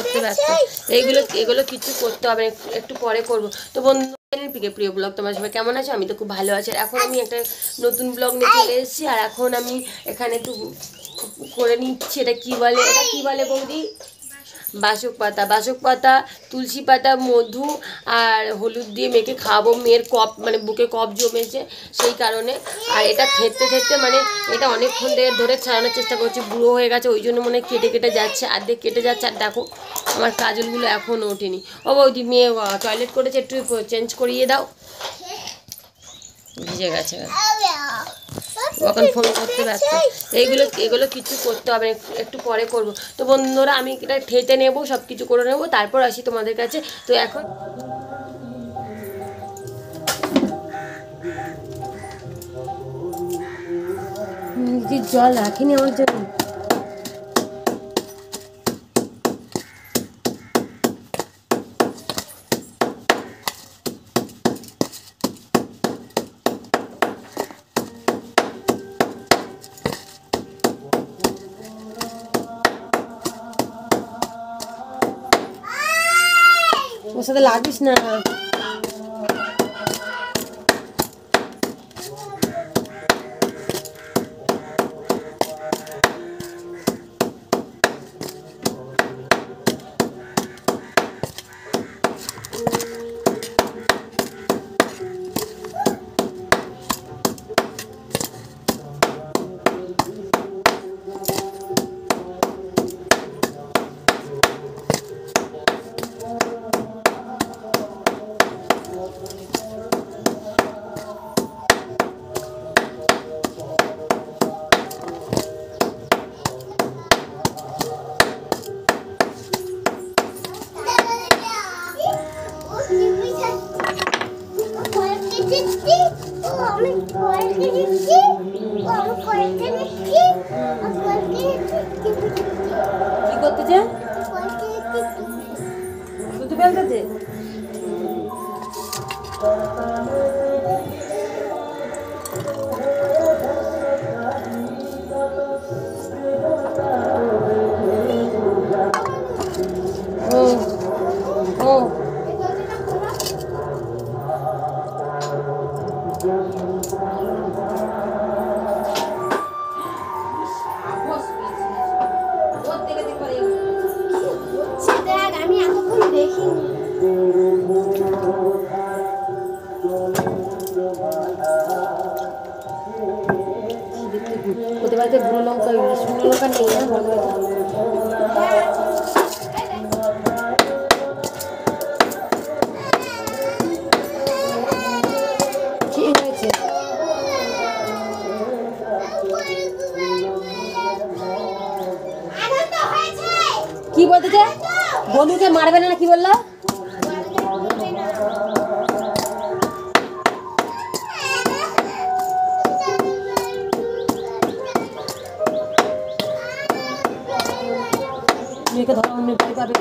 করতে ব্যস্ত। এইগুলো এগুলো কিছু করতে হবে, একটু পরে করবো। তো বন্ধু প্রিয় ব্লগ, তোমার সবাই কেমন আছে? আমি তো খুব ভালো আছি। আর এখন আমি একটা নতুন ব্লগ নিয়ে চলে এসেছি। আর এখন আমি এখানে একটু করে নিচ্ছি, এটা কি বলে বৌদি? বাসক পাতা, তুলসী পাতা, মধু আর হলুদ দিয়ে মেখে খাওয়াবো। মেয়ের কফ, মানে বুকে কফ জমেছে সেই কারণে। আর এটা থেতে মানে এটা অনেকক্ষণ ধরে ছাড়ানোর চেষ্টা করছি, বুড়ো হয়ে গেছে ওই জন্য মনে কেটে যাচ্ছে, অর্ধেক কেটে যাচ্ছে। আর দেখো আমার কাজলগুলো এখনও ওঠেনি। ও বৌদি, মেয়ে টয়লেট করেছে, একটু চেঞ্জ করিয়ে দাও, ভিজে গেছে। এখন ফোন করতে ব্যস্ত। এগুলো কিছু করতে হবে, একটু পরে করব। তো বন্ধুরা আমি এটা ঠেতে নেবো, সব কিছু করে নেবো, তারপর আসি তোমাদের কাছে। তো এখন জল রাখিনি আমার জন্য। ওর সাথে লাগিস না। কি করতেছে? শুধু ফেলতেছে। ও আমি এতক্ষণ দেখিনি। ওদের বাড়িতে বুড়ো লঙ্কা, শুকনো লঙ্কা নেই না বড় কি হয়েছে? কি বলতেছে? বন্ধুকে মারবে না, কি বললো? মেয়েকে ধরো, অন্য বাড়ি পাবে।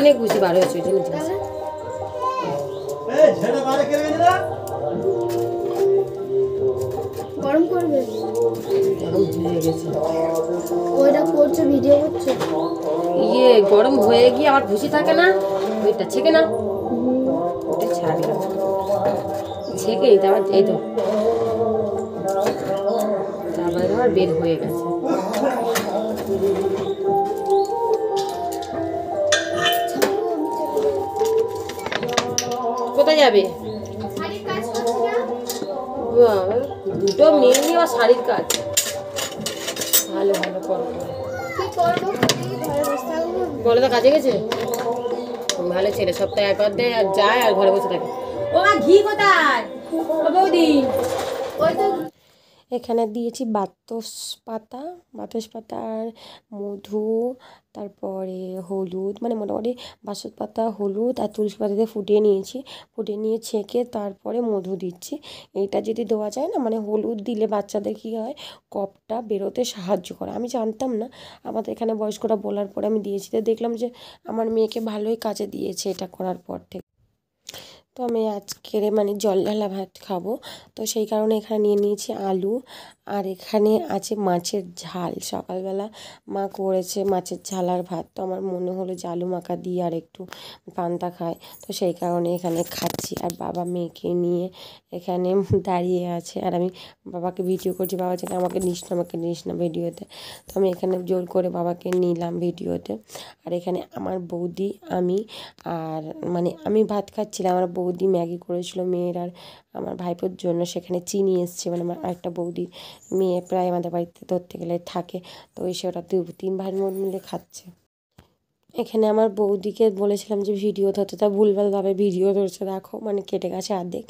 অনেক ভুসি বার হয়েছে ওই জন্য গরম করবে, গরম হয়ে গেছে। ওইটা করছো, ভিডিও করছো? ইয়ে গরম হয়ে গিয়ে আবার ভুসি থাকে না, ওইটা ছেঁকে না, ওটা ছাড়লাম, ছেঁকে নিতে আবার এই তো তারপরে আবার বের হয়ে গেছে। কোথায় যাবে? দুটো মেয়ে নিয়ে আবার শাড়ির কাজ, ভালো ভালো করো। বলো তো কাজে গেছে? ভালো ছেলে, সপ্তাহে একবার দেয় আর যায় আর ঘরে বসে থাকে। ও মা ঘি কোথায়? ও বৌদি এখানে দিয়েছি বাতাস পাতা আর মধু, তারপরে হলুদ, মানে মোটামুটি বাসক পাতা, হলুদ আর তুলসী পাতা দিয়ে ফুটিয়ে নিয়ে ছেঁকে তারপরে মধু দিচ্ছি। এইটা যদি দেওয়া যায় না, মানে হলুদ দিলে বাচ্চাদের কী হয়, কফটা বেরোতে সাহায্য করে। আমি জানতাম না, আমাদের এখানে বয়স্করা বলার পরে আমি দিয়েছি, তো দেখলাম যে আমার মেয়েকে ভালোই কাজে দিয়েছে এটা করার পর থেকে। তো আমি আজকের মানে জল ঢালা ভাত খাবো, তো সেই কারণে এখানে নিয়ে নিয়েছি আলু, আর এখানে আছে মাছের ঝাল। সকালবেলা মা করেছে মাছের ঝাল আর ভাত, তো আমার মনে হলো যে আলু মাখা দিয়ে আর একটু পান্তা খায়, তো সেই কারণে এখানে খাচ্ছি। আর বাবা মেয়েকে নিয়ে এখানে দাঁড়িয়ে আছে, আর আমি বাবাকে ভিডিও করছি। বাবা যেন আমাকে নিস না ভিডিওতে, তো আমি এখানে জোর করে বাবাকে নিলাম ভিডিওতে। আর এখানে আমার বৌদি, আমি আর মানে আমি ভাত খাচ্ছিলাম, আমার বৌদি ম্যাগি করেছিল মেয়ের আর আমার ভাইপোর জন্য, সেখানে চিনি এসছে, মানে আমার আরেকটা বৌদি মেয়ে প্রায় আমাদের বাড়িতে ধরতে গেলে থাকে, তো এসে ওরা 2-3 ভাই মিলে খাচ্ছে। এখানে আমার বৌদিকে বলেছিলাম যে ভিডিও ধরতে, তা ভুলভালভাবে ভিডিও ধরছে, দেখো মানে কেটে গেছে অর্ধেক।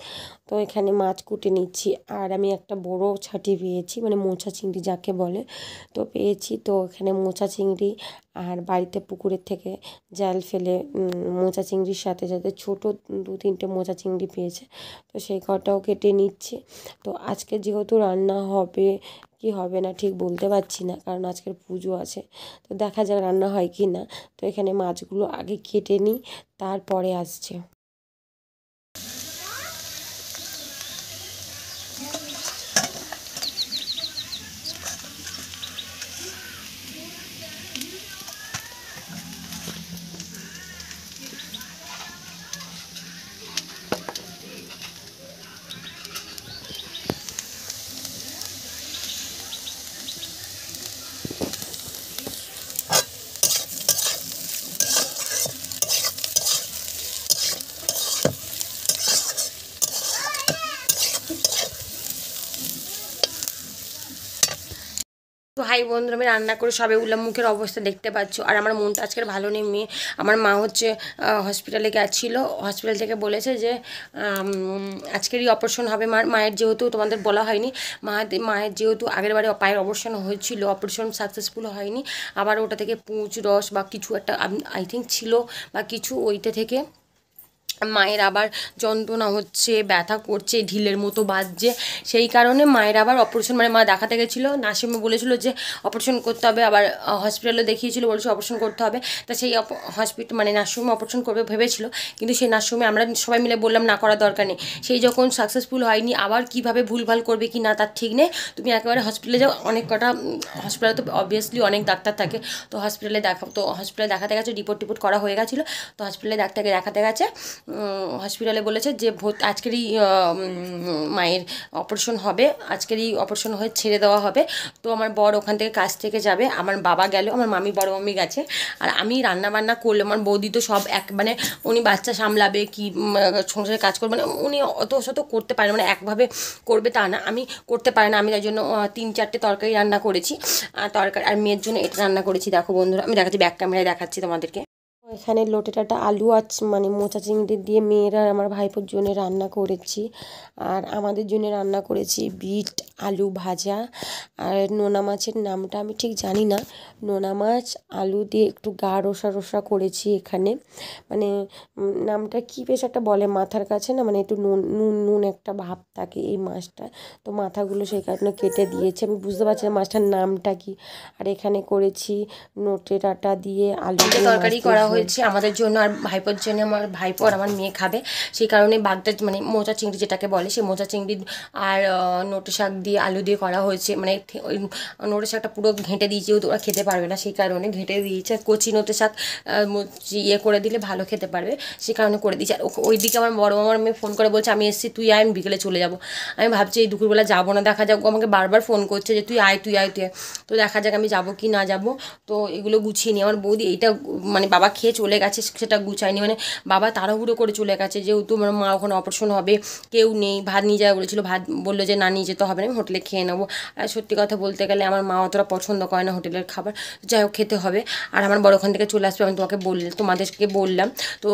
তো এখানে মাছ কুটে নিচ্ছি, আর আমি একটা বড় ছাটি পেয়েছি, মানে মোচা চিংড়ি যাকে বলে, তো পেয়েছি। তো এখানে মোচা চিংড়ি আর বাড়িতে পুকুরের থেকে জাল ফেলে মোচা চিংড়ির সাথে সাথে ছোটো 2-3টে মোচা চিংড়ি পেয়েছে, তো সেই কটাও কেটে নিচ্ছি। তো আজকে যেহেতু রান্না হবে কি হবে না ঠিক বলতে পারছি না, কারণ আজকের পুজো আছে, তো দেখা যাক রান্না হয় কি না। তো এখানে মাছগুলো আগে কেটে নিই, তারপরে আসছে। তো হাই বন্ধুরা, আমি রান্না করে সবে উঠলাম, মুখের অবস্থা দেখতে পাচ্ছ। আর আমার মনটা আজকের ভালো নেই। মেয়ে আমার মা হচ্ছে হসপিটালে গেছিলো, হসপিটাল থেকে বলেছে যে আজকেরই অপারেশন হবে মায়ের, যেহেতু তোমাদের বলা হয়নি, মায়ের যেহেতু আগের বারে পায়ের অপারেশন হয়েছিল, অপারেশন সাকসেসফুল হয়নি, আবার ওটা থেকে পুঁজ রস বা কিছু একটা আই থিঙ্ক ছিল বা কিছু, ওইটা থেকে মায়ের আবার যন্ত্রণা হচ্ছে, ব্যথা করছে, ঢিলের মতো বাজছে, সেই কারণে মায়ের আবার অপারেশন, মানে মা দেখাতে গেছিলো, নার্সিংহোমে বলেছিল যে অপারেশন করতে হবে, আবার হসপিটালে দেখিয়েছিল, বলেছিল অপারেশন করতে হবে। তা সেই হসপিটাল মানে নার্সিংহোমে অপারেশন করবে ভেবেছিল, কিন্তু সেই নার্সিংহোমে আমরা সবাই মিলে বললাম না করার দরকার নেই। সেই যখন সাকসেসফুল হয়নি, আবার কীভাবে ভুলভাল করবে কি না তার ঠিক নেই, তুমি একেবারে হসপিটালে যাও। অনেক কটা হসপিটালে তো অবভিয়াসলি অনেক ডাক্তার থাকে, তো হসপিটালে দেখাতে গেছে, রিপোর্ট করা হয়ে গেছিলো, তো হসপিটালে ডাক্তারকে দেখাতে গেছে। হসপিটালে বলেছে যে আজকেরই মায়ের অপারেশন হবে, আজকেরই অপারেশন হয়ে ছেড়ে দেওয়া হবে। তো আমার বর ওখান থেকে কাজ থেকে যাবে, আমার বাবা গেল, আমার মামি বড় মামি গেছে, আর আমি রান্নাবান্না করলে, আমার বৌদি তো সব মানে উনি বাচ্চা সামলাবে কি সংসারে কাজ করবে, মানে উনি অত শত করতে পারে না, মানে একভাবে করবে তা না, আমি করতে পারি না। আমি তাই জন্য 3-4টে তরকারি রান্না করেছি, আর মেয়ের জন্য এটা রান্না করেছি। দেখো বন্ধুরা, আমি দেখাচ্ছি, ব্যাক ক্যামেরায় দেখাচ্ছি তোমাদেরকে। এখানে লোটেটাটা আলু আছে, মানে মোচা চিংড়ি দিয়ে মেয়েরা আমার ভাইপোর জন্য রান্না করেছি, আর আমাদের জন্য রান্না করেছি বিট আলু ভাজা। আর নোনা মাছের নামটা আমি ঠিক জানি না, নোনা মাছ আলু দিয়ে একটু গা রসা করেছি এখানে, মানে নামটা কি বেশ একটা বলে মাথার কাছে না, মানে একটু নুন একটা ভাব থাকে এই মাছটা, তো মাথাগুলো সেই কারণে কেটে দিয়েছি, আমি বুঝতে পারছি না মাছটার নামটা কি। আর এখানে করেছি নোটে ডাঁটা দিয়ে আলু তরকারি করা হয়েছে। করেছি আমাদের জন্য আর ভাইপোর জন্য। আমার ভাইপো আর আমার মেয়ে খাবে, সেই কারণে বাগদা মানে মোচা চিংড়ি যেটাকে বলে, সেই মোচা চিংড়ি আর নোটে শাক দিয়ে আলু দিয়ে করা হয়েছে। মানে ওই নোটে শাকটা পুরো ঘেঁটে দিয়েছি, যেহেতু ওরা খেতে পারবে না সেই কারণে ঘেঁটে দিয়েছে। আর কচি নোটে শাক ইয়ে করে দিলে ভালো খেতে পারবে, সেই কারণে করে দিয়েছি। আর ওইদিকে আমার বড় মামার মেয়ে ফোন করে বলছে আমি এসেছি, তুই আয়, আমি বিকেলে চলে যাবো। আমি ভাবছি এই দুপুরবেলা যাবো না, দেখা যাক। ও আমাকে বারবার ফোন করছে যে তুই আয় তুই আয় তুই আয়, তো দেখা যাক আমি যাবো কি না যাবো। তো এগুলো গুছিয়ে নিই। আমার বৌদি এইটা মানে বাবা খেয়ে চলে গেছে, সেটা গুছায়নি। মানে বাবা তাড়াহুড়ো করে চলে গেছে, যেহেতু আমার মা ওখানে অপারেশন হবে, কেউ নেই। ভাত নিয়ে যাওয়া বলেছিল, ভাত বললো যে না নিয়ে যেতে হবে না, আমি হোটেলে খেয়ে নেবো। আর সত্যি কথা বলতে গেলে আমার মা অতটা পছন্দ করে না হোটেলের খাবার, যাই হোক খেতে হবে। আর আমার বড় ওখান থেকে চলে আসবে, আমি তোমাদেরকে বললাম। তো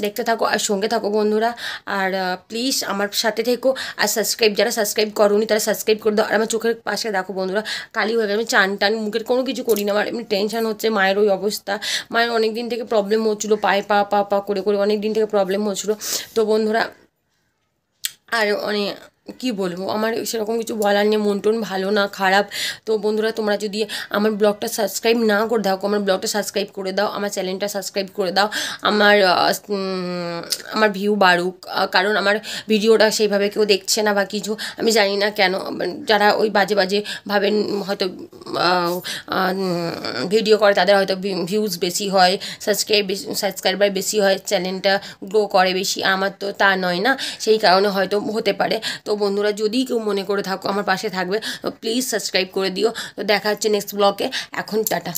দেখতে থাকো আর সঙ্গে থাকো বন্ধুরা। আর প্লিজ আমার সাথে থেকো। আর যারা সাবস্ক্রাইব করোনি তারা সাবস্ক্রাইব করে দাও। আর আমার চোখের পাশে দেখো বন্ধুরা, কালি হয়ে গেছে। আমি চান টান মুখের কোনো কিছু করি না, আমার এমনি টেনশন হচ্ছে। মায়ের ওই অবস্থা, মায়ের অনেক দিন থেকে প্রবলেম হচ্ছিলো, পায়ে পা পা পা করে করে অনেক দিন থেকে প্রবলেম হচ্ছিলো। তো বন্ধুরা আর অনেক কী বলবো, আমার সেরকম কিছু বলার নেই, মন টন ভালো না, খারাপ। তো বন্ধুরা তোমরা যদি আমার ব্লগটা সাবস্ক্রাইব না করে দাও, আমার ব্লগটা সাবস্ক্রাইব করে দাও, আমার চ্যানেলটা সাবস্ক্রাইব করে দাও, আমার ভিউ বাড়ুক। কারণ আমার ভিডিওটা সেইভাবে কেউ দেখছে না বা কিছু, আমি জানি না কেন। যারা ওই বাজে বাজে ভাবেন হয়তো ভিডিও করে, তাদের হয়তো ভিউজ বেশি হয়, সাবস্ক্রাইবার বেশি হয়, চ্যানেলটা গ্রো করে বেশি। আমার তো তা নয় না, সেই কারণে হয়তো হতে পারে। তো বন্ধুরা যদি কেউ মনে করে থাকো আমার পাশে থাকবে, তো প্লিজ সাবস্ক্রাইব করে দিও। তো দেখা হচ্ছে নেক্সট ব্লগে। এখন টাটা।